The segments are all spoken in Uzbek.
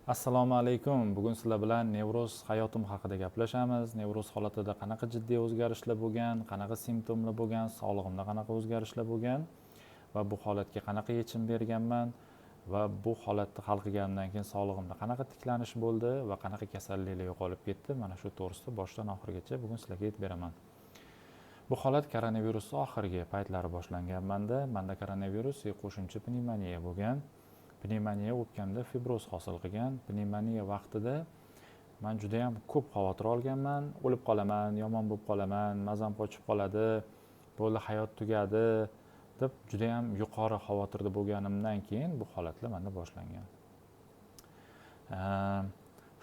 Assalomu alaykum. Bugun sizlar bilan nevroz hayotim haqida gaplashamiz. Nevroz holatida qanaqa jiddiy o'zgarishlar bo'lgan, qanaqa simptomlar bo'lgan, sog'lig'imda qanaqa o'zgarishlar bo'lgan va bu holatga qanaqa yechim berganman va bu holatni hal qilganimdan keyin sog'lig'imda qanaqa tiklanish bo'ldi va qanaqa kasalliklar yo'qolib ketdi. Mana shu to'g'risida boshdan oxirigacha bugun sizlarga aytib beraman. Bu holat koronavirusning oxirgi paytlari boshlangan manda koronavirus qo'shimcha pnevmoniya bo'lgan. Pnevmoniya o'pkamda fibroz hosil qilgan. Pnevmoniya vaqtida men juda ham ko'p xavotir olganman. O'lib qolaman, yomon bo'lib qolaman, mazam qochib qoladi, bo'ldi hayot tugadi deb juda ham yuqori xavotirda bo'lganimdan keyin bu holatlar menda boshlangan.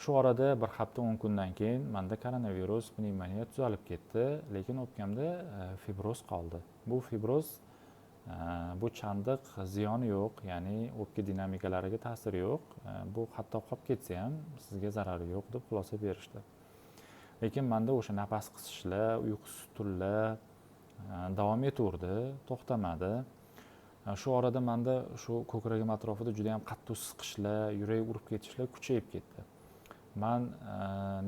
Shu orada bir hafta 10 kundan keyin menda koronavirus, pnevmoniya tuzalib ketdi, lekin o'pkamda fibroz qoldi. Bu fibroz bu chandiq ziyoni yo'q, ya'ni o'pka dinamikalariga ta'siri yo'q. Bu hatto qolib ketsa ham sizga zarari yo'q deb xulosa berishdi. Lekin menda o'sha nafas qisishlar, uyqusiz tunlar davom etaverdi, to'xtamadi. Shu orada menda shu ko'kragim atrofida juda ham qattiq siqishlar, yurak urib ketishlar kuchayib ketdi. Men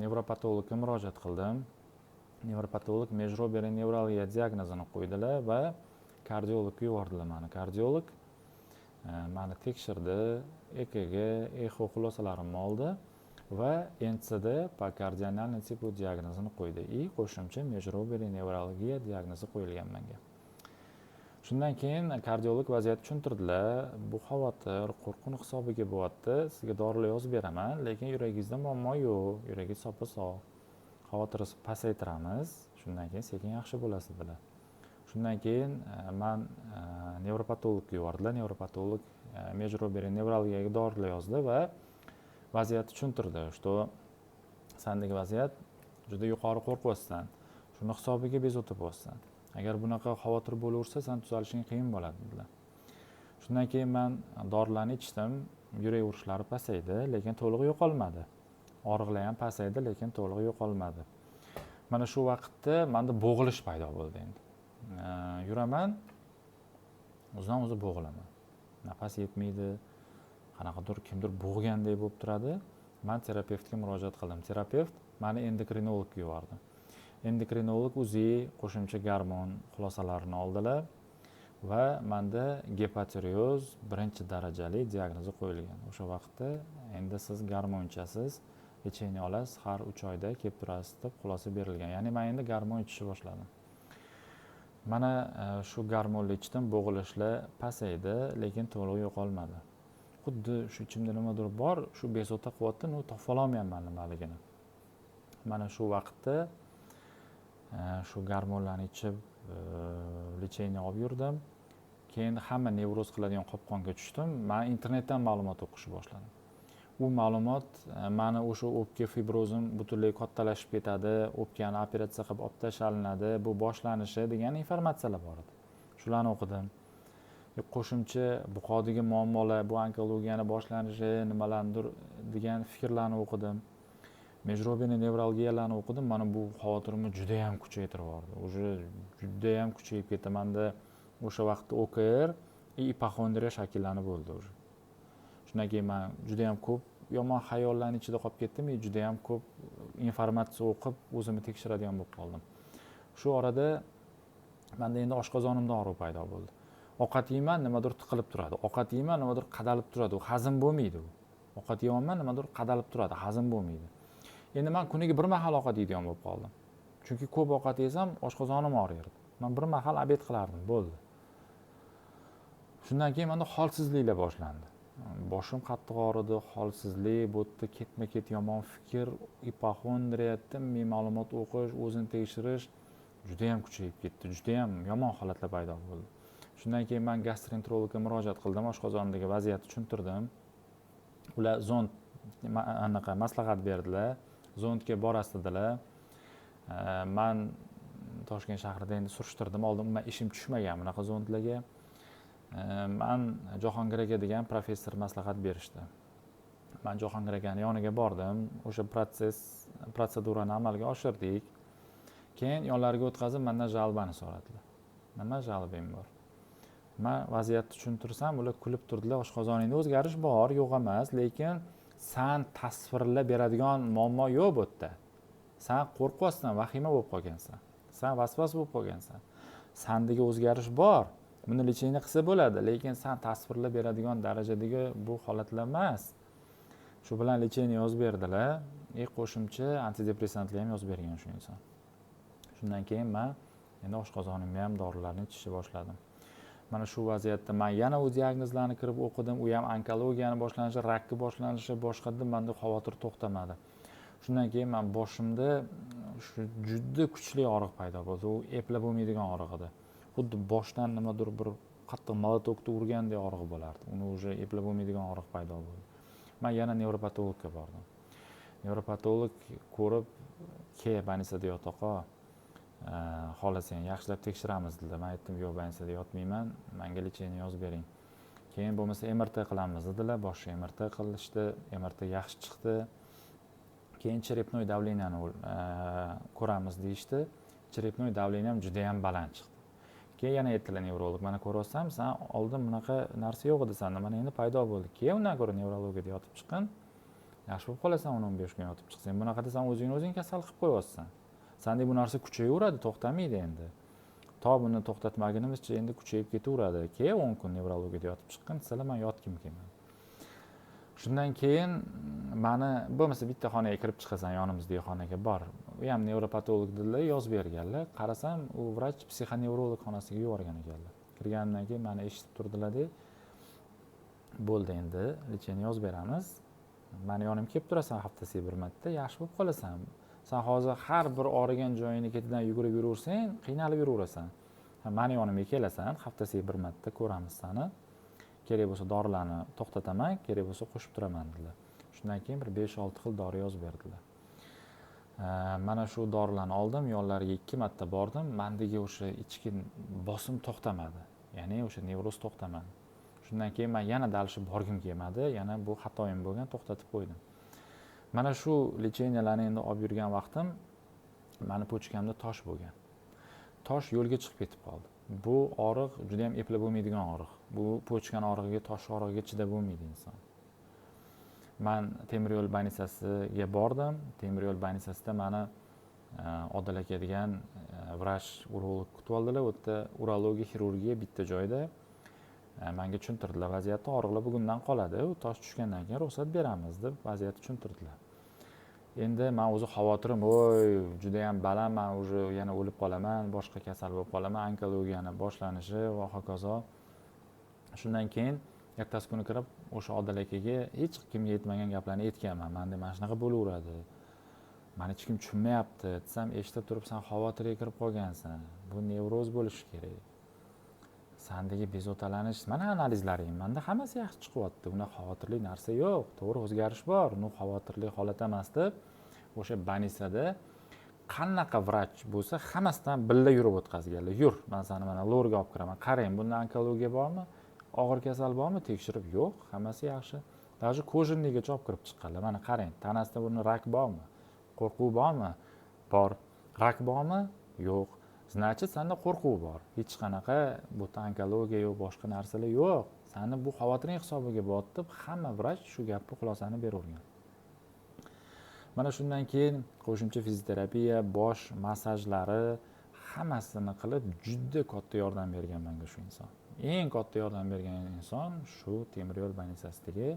nevropatologga murojaat qildim. Nevropatolog majro'beriy nevralgiya diagnozini qo'ydilar va kardiologga yubordilar meni. Kardiolog meni tekshirdi, EKG, echo xulosalarimni oldi va NCD pakardionalniy tipi diagnozini qo'ydi. Qo'shimcha majro'beriy nevralgiya diagnozi qo'yilgan menga. Shundan keyin kardiolog vaziyatni tushuntirdilar. Bu xavotir, qo'rquv hisobiga bo'lyapti. Sizga dorilar yozib beraman, lekin yuragingizda muammo yo'q, yuragingiz soppa-sog'. Xavotiringizni pasaytiramiz, shundan keyin sekin yaxshi bo'lasiz dedilar. Shundan keyin men nevropatologga yubordilar. Nevropatolog majro'beriy nevralgiyaga dorilar yozdi va vaziyatni tushuntirdi. Что sendagi vaziyat juda yuqori qo'rqyapsan. Shuni hisobiga bezovta bo'lyapsan. Agar bunaqa xavotir bo'laversa, sen tuzalishing qiyin bo'ladi dedilar. Shundan keyin men dorilarni ichdim, yurak urishlari pasaydi, lekin to'liq yo'qolmadi. Og'riqlar ham pasaydi, lekin to'liq yo'qolmadi. Mana shu vaqtda menda bo'g'ilish paydo bo'ldi endi. Yuraman, o'zidan o'zi bo'g'ilaman. Nafas yetmaydi, qanaqadir kimdir bo'g'gandek bo'lib turadi. Men terapevtga murojaat qildim. Terapevt meni endokrinologga yubordi. Endokrinolog o'zi qo'shimcha gormon xulosalarini oldilar va menda gepatirioz 1-darajali diagnozi qo'yilgan. O'sha vaqtda endi siz gormon ichasiz, lecheniya olasiz, har 3 oyda kelib turasiz deb xulosa berilgan. Ya'ni men endi gormon ichishni boshladim. Mana shu gormonli ichdim, bo'g'ilishlar pasaydi, lekin to'liq yo'qolmadi. Xuddi shu ichimda nimadir bor, shu bezovta qilyapti, topolmayapman nimaligini. Mana shu vaqtda shu gormonlarni ichib lecheniya olib yurdim. Keyin hamma nevroz qiladigan qopqonga tushdim. Men internetdan ma'lumot o'qishni boshladim. U ma'lumot meni o'sha o'pka fibrozim butunlay kattalashib ketadi, o'pkani operatsiya qilib olib tashlanadi, bu boshlanishi degan informatsiyalar bor edi. Shularni o'qidim. Qo'shimcha buqodagi muammolar, bu onkologiyani boshlanishi, nimalardir degan fikrlarni o'qidim. Majro'beriy nevralgiyalarni o'qidim. Mana bu xavotirimni juda ham kuchaytirib yubordi. O'sha juda ham kuchayib ketdi. Menda o'sha vaqtda OKR, ipokondriya shakllanib bo'ldi o'sha. Shundan keyin men juda ham ko'p yomon xayollarning ichida qolib ketdim, juda ham ko'p informatsiya o'qib, o'zimni tekshiradigan bo'lib qoldim. Shu orada menda endi oshqozonimda og'riq paydo bo'ldi. Ovqat yeyman, nimadir tiqilib turadi. Ovqat yeyman, nimadir qadalib turadi. U hazm bo'lmaydi u. Ovqat yeyman, nimadir qadalib turadi, hazm bo'lmaydi. Endi men kuniga bir mahal ovqat yeydigan bo'lib qoldim. Chunki ko'p ovqat yesam, oshqozonim og'riydi. Men bir mahal obed qilardim, bo'ldi. Shundan keyin menda holsizliklar boshlandi. Boshim qattiq og'ridi, holsizlik, bu yerda ketma-ket yomon fikr, ipokondriya, tinmay ma'lumot o'qish, o'zini tekshirish juda ham kuchayib ketdi. Juda ham yomon holatlar paydo bo'ldi. Shundan keyin men gastroenterologga murojaat qildim, oshqozonimdagi vaziyatni tushuntirdim. Ular zond maslahat berdilar. Zondga borasiz dedilar. Men Toshkent shahrida endi surishtirdim, oldin men ishim tushmagan bunaqa zondlarga. Men Jahongir aka degan professor maslahat berishdi. Men Jahongir akaning yoniga bordim. O'sha protsedurani amalga oshirdik. Keyin yonlariga o'tkazib mendan jalbani so'radilar. Nima jalbim bor? Men vaziyatni tushuntirsam, ular kulib turdilar. Oshqozoningda o'zgarish bor, yo'q emas, lekin san tasvirlab beradigan muammo yo'q bu yerda. San qo'rqyapsan, vahima bo'lib qolgansan. San vasvas bo'lib qolgansan. Sandagi o'zgarish bor. Buni lecheniya qilsa bo'ladi, lekin san tasvirlab beradigan darajadagi bu holatlar emas. Shu bilan lecheniya yozib berdilar. Qo'shimcha antidepressantlar ham yozib bergan shu inson. Shundan keyin men endi oshqozonimga ham dorilarni ichishni boshladim. Mana shu vaziyatda men yana u diagnozlarni kirib o'qidim. U ham onkologiyani boshlanishi, rakni boshlanishi, boshqada menda xavotir to'xtamadi. Shundan keyin men boshimda shu juda kuchli og'riq paydo bo'ldi. U eplab bo'lmaydigan og'riq edi. Xuddi boshdan nimadir bir qattiq molotokda urgandek og'riq bo'lardi. Uni уже eplab bo'lmaydigan og'riq paydo bo'ldi. Men yana nevropatologga bordim. Nevropatolog ko'rib, "Banisada yot oqa, xohlasang yaxshilab tekshiramiz" dedi. Men aytdim, "Yo'q, banisada yotmayman, menga lecheniya yozib bering. Keyin bo'lmasa MRT qilamiz" dedilar. Boshqa MRT qilishdi, MRT yaxshi chiqdi. Keyin cherepnoy davleniyani ko'ramiz deyishdi. Cherepnoy davleniyam juda ham baland chiqdi. Keyin yana aytdilar nevrolog, "Mana ko'ryapsan, sen oldin bunaqa narsa yo'q edi senda, mana endi paydo bo'ldi. Keyin undan ko'ra nevrologiyada yotib chiqqin. Yaxshi bo'lib qolasan, 10-15 kun yotib chiqsang. Bunaqa desam o'zing kasal qilib qo'yapsan. Senda bu narsa kuchayaveradi, to'xtamaydi endi. To buni to'xtatmagunimizcha endi kuchayib ketaveradi. Keyin 10 kun nevrologiyada yotib chiqqin, sizlar men yotgim kelmadi." Shundan keyin meni bo'lmasa bitta xonaga kirib chiqasan, yonimizdagi xonaga bor. U ham nevropatolog dedilar, yozib berganlar. Qarasam, u vrach psixonevrolog xonasiga yuborgan ekanlar. Kirganimdan keyin meni eshitib turdilar-da, "Bo'ldi endi, lecheniya yozib beramiz. Meni yonimga kelib turasan haftasiga bir marta, yaxshi bo'lib qolasan. Sen hozir har bir og'rigan joyini ketidan yugurib yuraversang, qiynalib yuraverasan. Meni yonimga kelasan, haftasiga bir marta ko'ramiz seni. Kerak bo'lsa dorilarni to'xtataman, kerak bo'lsa qo'shib turaman" dedilar. Shundan keyin bir 5-6 xil dori yozib berdilar. Mana shu dorilarni oldim, yonlariga 2 marta bordim. Mendagi o'sha ichki bosim to'xtamadi. Ya'ni o'sha nevroz to'xtamadi. Shundan keyin men yana dalishib borgim kelmadi. Yana bu xatoyim bo'lgan, to'xtatib qo'ydim. Mana shu lecheniyalarni endi olib yurgan vaqtim meni pochkamda tosh bo'lgan. Tosh yo'lga chiqib ketib qoldi. Bu og'riq juda ham eplab bo'lmaydigan og'riq. Bu pochkan og'rig'iga, tosh og'rig'iga chidab bo'lmaydi inson. Men temir yo'l больницasiga bordim. Temir yo'l больницasida meni Odil aka degan vrach urolog kutib oldilar. U yerda urologiya, xirurgiya bitta joyda. Menga tushuntirdilar vaziyatni, og'riqlar bugundan qoladi. U tosh tushgandan keyin ruxsat beramiz deb vaziyatni tushuntirdilar. Endi men o'zi xavotirim, "Voy, juda ham baland, men уже yana o'lib qolaman, boshqa kasal bo'lib qolaman, onkologiyani boshlanishi va hokazo." Shundan keyin ertasi kuni kirib o'sha Odil akaga hech kimga yetmagan gaplarni aytganman. Menda mana shunaqa bo'laveradi. Meni hech kim tushunmayapti desam, eshitib turib sen xavotirga kirib qolgansan. Bu nevroz bo'lishi kerak. Sendagi bezovtalanish, mana analizlaring, menda hammasi yaxshi chiqyapti. Bunda xavotirli narsa yo'q. To'g'ri, o'zgarish bor. Uni xavotirli holat emas deb o'sha больницада qanaqa vrach bo'lsa, hammasidan billa yurib o'tkazganlar. "Yur, men seni mana lorga olib kiraman. Qarang, bunda onkologiya bormi? Og'ir kasal bormi?" Tekshirib, "Yo'q, hammasi yaxshi." Даже kojinnigacha olib kirib chiqqanlar. "Mana qarang, tanasida buni rak bormi? Qo'rquv bormi?" "Bor." "Rak bormi?" "Yo'q." Значит, senda qo'rquv bor. Hech qanaqa bu onkologiya yo'q, boshqa narsalar yo'q. Seni bu xavotiring hisobiga bot deb hamma vrach shu gapni xulosani beravergan. Mana shundan keyin qo'shimcha fizioterapiya, bosh massajlari hammasini qilib juda katta yordam bergan menga shu inson. Eng katta yordam bergan inson shu temir yo'l больницаsidagi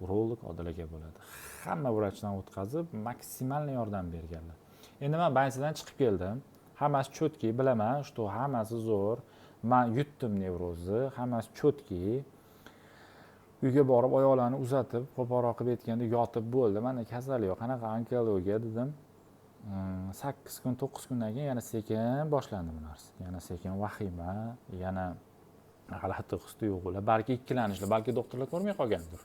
urolog Odil aka bo'ladi. Hamma vrachdan o'tkazib maksimalniy yordam berganlar. Endi men больницаdan chiqib keldim. Hammasi chotki, bilaman, что hammasi zo'r. Men yutdim nevrozni, hammasi chotki. Uyga borib oyoqlarni uzatib, qo'polroq qilib aytganda yotib bo'ldi. Menda kasal yo'q, qanaqa onkologiya dedim. 8 kun, 9 kundan keyin yana sekin boshlandi bu narsa. Yana sekin vahima, yana g'alati his-tuyg'ular, balki ikkilanishlar, balki doktorlar ko'rmay qolgandir.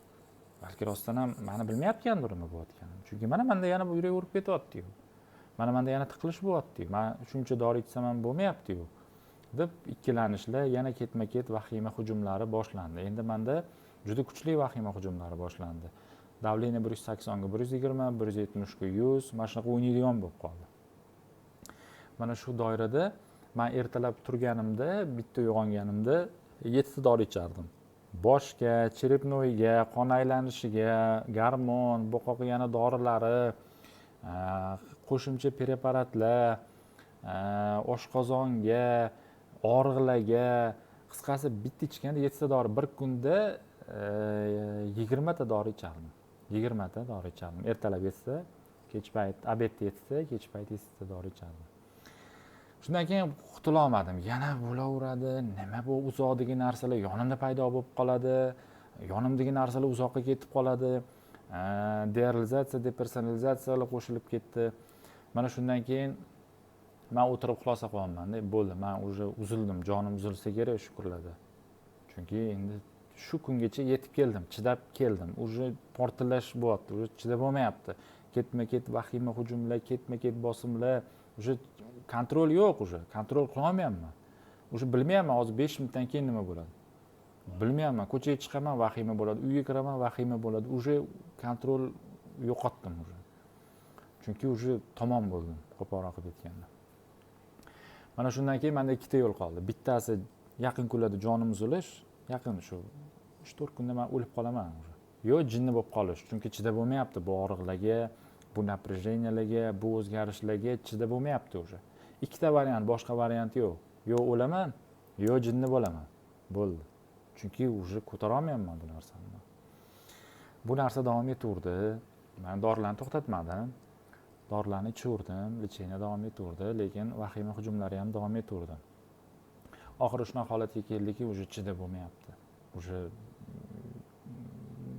Balki rostdan ham meni bilmayotgandir nima bo'layotganini. Chunki menda yana bu yurak urib ketyapti-yu. Menda yana tiqilish bo'lyapti-yu. Men shuncha dori ichsam ham bo'lmayapti-yu. deb ikkilanishlar, yana ketma-ket vahima hujumlari boshlandi. Endi menda juda kuchli vahima hujumlari boshlandi. Davleniya 180 ga 120, 170 ga 100, mana shunaqa o'ynaydigan bo'lib qoldi. Mana shu doirada men ertalab turganimda, bitta uyg'onganimda 7 ta dori ichardim. boshga, cherepnoyga, qon aylanishiga, gormon, boqoq yana dorilari, qo'shimcha preparatlar, oshqozonga, og'riqlarga, qisqasi bitta ichganda 7 ta dori, bir kunda 20 ta dori ichardim. 20 ta dori ichardim. Ertalab 7 ta, kech payt obedda 7 ta, kech payt 7 ta dori ichardim. Shundan keyin qutula olmadim. Yana bo'laveradi. Nima bu uzoqdagi narsalar yonimda paydo bo'lib qoladi. Yonimdagi narsalar uzoqqa ketib qoladi. Derealizatsiya, depersonalizatsiyalar qo'shilib ketdi. Mana shundan keyin men o'tirib xulosa qilyapman. Bo'ldi, men уже uzildim. Jonim uzilsa kerak shu kunlarda. Chunki endi shu kungacha yetib keldim, chidab keldim. Уже portlash bo'lyapti, уже chidab bo'lmayapti. Ketma-ket vahima hujumlar, ketma-ket bosimlar, уже kontrol yo'q, уже kontrol qila olmayapman. Уже bilmayapman hozir 5 minutdan keyin nima bo'ladi. Bilmayapman, ko'chaga chiqaman, vahima bo'ladi, uyga kiraman, vahima bo'ladi. Уже kontrol yo'qotdim уже. Chunki уже tamom bo'ldim, qo'polroq qilib aytganda. Mana shundan keyin menda ikkita yo'l qoldi. Bittasi yaqin kunlarda jonim uzilish, yaqin shu 3-4 kunda men o'lib qolaman уже. Yo jinni bo'lib qolish, chunki chidab bo'lmayapti bu og'riqlarga, bu напряжениyalarga, bu o'zgarishlarga chidab bo'lmayapti уже. Ikkita variant, boshqa variant yo'q. Yo o'laman, yo jinni bo'laman. Bo'ldi. Chunki уже ko'tara olmayapman bu narsani. Bu narsa davom etaverdi. Men dorilarni to'xtatmadim. Dorilarni ichaverdim, lecheniya davom etaverdi, lekin vahima hujumlari ham davom etaverdi. Oxiri shunaqa holatga keldiki, уже chidab bo'lmayapti.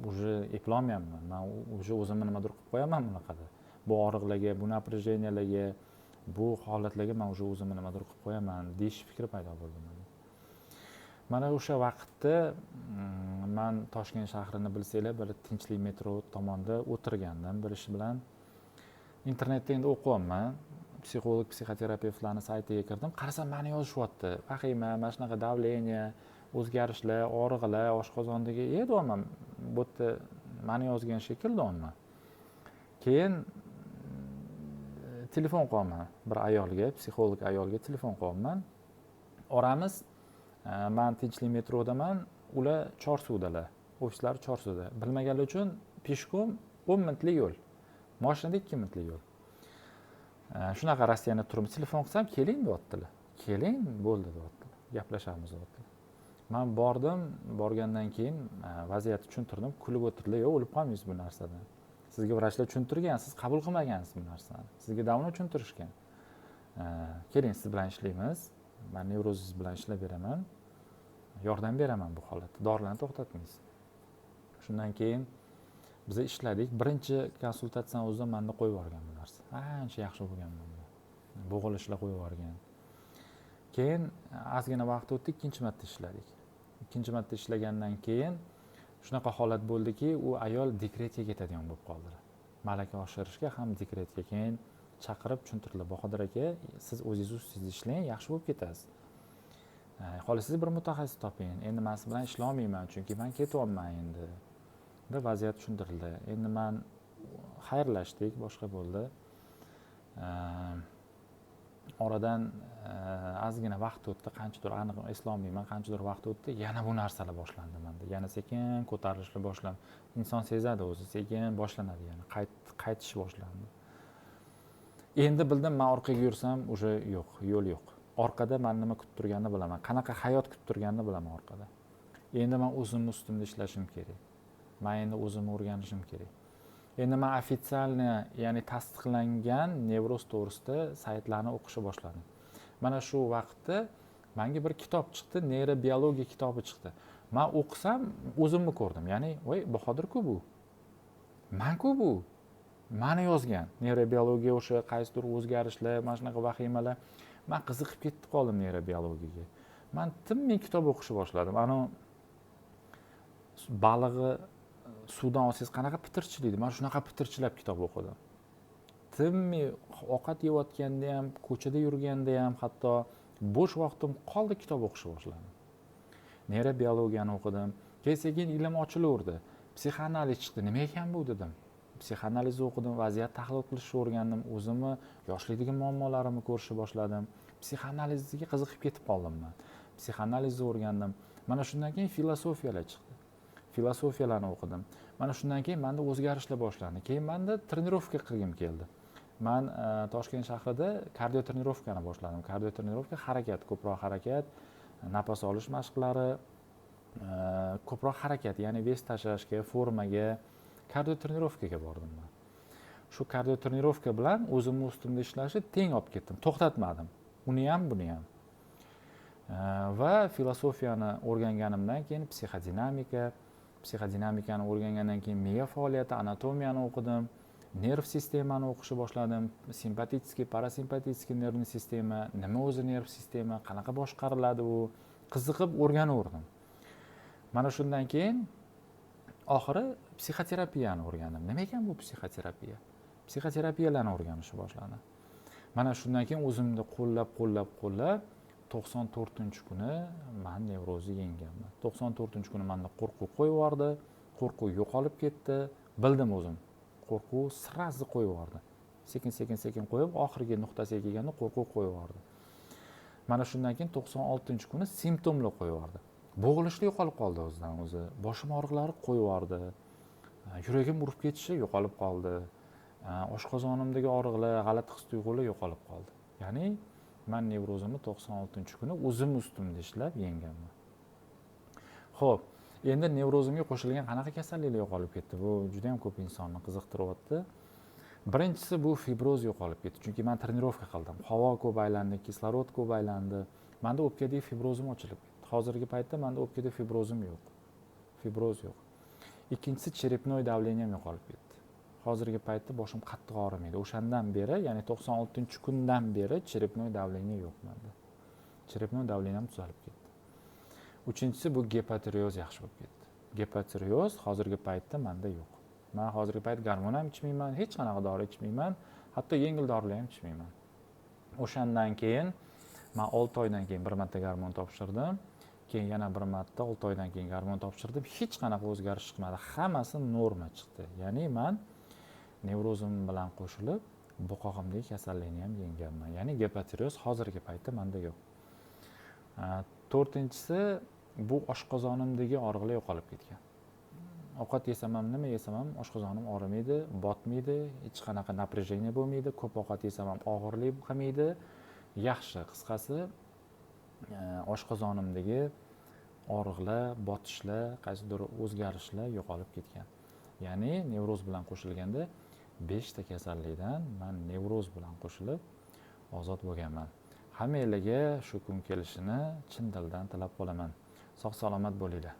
Уже eplolmayapman. Men уже o'zimni nimadir qilib qo'yaman bunaqada. Bu og'riqlarga, bu напряжениyalarga, bu holatlarga men уже o'zimni nimadir qilib qo'yaman deyish fikri paydo bo'ldi menda. Mana o'sha vaqtda men Toshkent shahrini bilsanglar, bir Tinchlik metro tomonda o'tirgandim bir ish bilan. Internetda endi o'qiyapman. Psixolog, psixoterapevtlarning saytiga kirdim. Qarasam, meni yozishyapti. Vahima, mana shunaqa davleniya, o'zgarishlar, og'riqlar, oshqozondagi deyapman. Bu yerda meni yozgan shekilli onman. Keyin telefon qilaman bir ayolga, psixolog ayolga telefon qilaman. Oramiz men Tinchlik metrodaman, ular Chorsuvdalar. Ofislari Chorsuvda. Bilmaganlar uchun peshkom 10 minutlik yo'l. Mashinada 2 minutlik yo'l. Shunaqa Rossiyada turib telefon qilsam, keling deyaptilar. Keling, bo'ldi deyaptilar. Gaplashamiz deyaptilar. Men bordim, borgandan keyin vaziyatni tushuntirdim, kulib o'tirdilar. Yo'q, o'lib qolmaysiz bu narsadan. Sizga vrachlar tushuntirgan, siz qabul qilmagansiz bu narsani. Sizga davno tushuntirishgan. Keling, siz bilan ishlaymiz. Men nevroziz bilan ishlab beraman. Yordam beraman bu holatda. Dorilarni to'xtatmaysiz. Shundan keyin biz ishladik. Birinchi konsultatsiyani o'zida menda qo'yib yuborgan bu narsa. Ancha yaxshi bo'lgan bunda. Bo'g'ilishlar qo'yib yuborgan. Keyin ozgina vaqt o'tdi, ikkinchi marta ishladik. Ikkinchi marta ishlagandan keyin shunaqa holat bo'ldiki, u ayol dekretga ketadigan bo'lib qoldilar. Malaka oshirishga ham dekretga. Keyin chaqirib tushuntirdilar. Bahodir aka, siz o'zingiz ustida ishlang, yaxshi bo'lib ketasiz. Xolos siz bir mutaxassis toping. Endi men siz bilan ishlay olmayman, chunki men ketyapman endi. Bunda vaziyat tushuntirildi. Endi men xayrlashdik, boshqa bo'ldi. Oradan ozgina vaqt o'tdi, qanchadir aniq eslolmayman, qanchadir vaqt o'tdi, yana bu narsalar boshlandi menda. Yana sekin ko'tarilishlar boshlandi. Inson sezadi o'zi, sekin boshlanadi, yana qaytish boshlandi. Endi bildim, men orqaga yursam, уже yo'q, yo'l yo'q. Orqada men nima kutib turganini bilaman, qanaqa hayot kutib turganini bilaman orqada. Endi men o'zimni ustimda ishlashim kerak. Men endi o'zimni o'rganishim kerak. Endi men ofitsialni, ya'ni tasdiqlangan nevroz to'g'risida saytlarni o'qishni boshladim. Mana shu vaqtda menga bir kitob chiqdi, neyrobiologiya kitobi chiqdi. Men o'qisam, o'zimni ko'rdim. Ya'ni, voy, Bahodir-ku bu. Men-ku bu. Meni yozgan. Neyrobiologiya o'sha qaysidir o'zgarishlar, mana shunaqa vahimalar. Men qiziqib ketib qoldim neyrobiologiyaga. Men tinmay kitob o'qishni boshladim. Ana balig'i suvdan olsangiz qanaqa pitirchilaydi? Men shunaqa pitirchilab kitob o'qidim. Tinmay ovqat yeyotganda ham, ko'chada yurganda ham, hatto bo'sh vaqtim qoldi, kitob o'qishni boshladim. Neyrobiologiyani o'qidim. Keyin ilm ochilaverdi. Psixoanaliz chiqdi. Nima ekan bu dedim. Psixoanalizni o'qidim, vaziyat tahlil qilishni o'rgandim, o'zimni yoshlikdagi muammolarimni ko'rishni boshladim. Psixoanalizga qiziqib ketib qoldim men. Psixoanalizni o'rgandim. Mana shundan keyin filosofiyalar chiqdi. Filosofiyalarni o'qidim. Mana shundan keyin menda o'zgarishlar boshlandi. Keyin menda trenirovka qilgim keldi. Men Toshkent shahrida kardio trenirovkani boshladim. Kardio trenirovka harakat, ko'proq harakat, nafas olish mashqlari, ko'proq harakat, ya'ni vес tashlashga, formaga, kardio trenirovkaga bordim men. Shu kardio trenirovka bilan o'zimni ustimda ishlashni teng olib ketdim, to'xtatmadim. Uni ham, buni ham. Va filosofiyani o'rganganimdan keyin psixodinamikani o'rgangandan keyin miya faoliyati, anatomiyani o'qidim, nerv sistemani o'qishni boshladim. Simpatik, parasimpatik nervni sistema, nima o'zi nerv sistema, qanaqa boshqariladi u, qiziqib o'rganaverdim. Mana shundan keyin oxiri psixoterapiyani o'rgandim. Nima ekan bu psixoterapiya? Psixoterapiyalarni o'rganishni boshladim. Mana shundan keyin o'zimni qo'llab 94-kuni men nevrozni yengganman. 94-kuni menda qo'rquv qo'yib yubordi, qo'rquv yo'qolib ketdi. Bildim o'zim. Qo'rquv sirasi qo'yib yubordi. Sekin qo'yib, oxirgi nuqtasiga kelganda qo'rquv qo'yib yubordi. Mana shundan keyin 96-kuni simptomlar qo'yib yubordi. Bo'g'ilishlar yo'qolib qoldi o'zidan o'zi. Boshim og'riqlari qo'yib yubordi. Yuragim urib ketishi yo'qolib qoldi. Oshqozonimdagi og'riqlar, g'alati his-tuyg'ular yo'qolib qoldi. Ya'ni men nevrozimni 96-kuni o'zim ustimda ishlab yengganman. Xo'p, endi nevrozimga qo'shilgan qanaqa kasalliklar yo'qolib ketdi? Bu juda ham ko'p insonni qiziqtiryapti. Birinchisi bu fibroz yo'qolib ketdi. Chunki men trenirovka qildim. Havo ko'p aylandi, kislorod ko'p aylandi. Menda o'pkadagi fibrozim ochilib ketdi. Hozirgi paytda menda o'pkada fibrozim yo'q. Fibroz yo'q. Ikkinchisi cherepnoy davleniyam yo'qolib ketdi. Hozirgi paytda boshim qattiq og'rimaydi. O'shandan beri, ya'ni 96-kundan beri cherepnoy davleniya yo'q menda. Cherepnoy davleniyam tuzalib ketdi. Uchinchisi bu gepatirioz yaxshi bo'lib ketdi. Gepatirioz hozirgi paytda menda yo'q. Men hozirgi payt gormon ham ichmayman, hech qanaqa dori ichmayman, hatto yengil dorilar ham ichmayman. O'shandan keyin men 6 oydan keyin bir marta gormon topshirdim. Keyin yana bir marta 6 oydan keyin gormon topshirdim. Hech qanaqa o'zgarish chiqmadi. Hammasi norma chiqdi. Ya'ni men nevrozim bilan qo'shilib boqog'imdagi kasallikni ham yengganman. Ya'ni gepatirioz hozirgi paytda menda yo'q. To'rtinchisi bu oshqozonimdagi og'riqlar yo'qolib ketgan. Ovqat yesam ham, nima yesam ham oshqozonim og'rimaydi, botmaydi, hech qanaqa напряжение bo'lmaydi, ko'p ovqat yesam ham og'irlik qilmaydi. Yaxshi, qisqasi oshqozonimdagi og'riqlar, botishlar, qaysidir o'zgarishlar yo'qolib ketgan. Ya'ni nevroz bilan qo'shilganda 5 ta kasallikdan men nevroz bilan qo'shilib ozod bo'lganman. Hammalarga shu kun kelishini chin dildan tilab qolaman. Sog' salomat bo'linglar.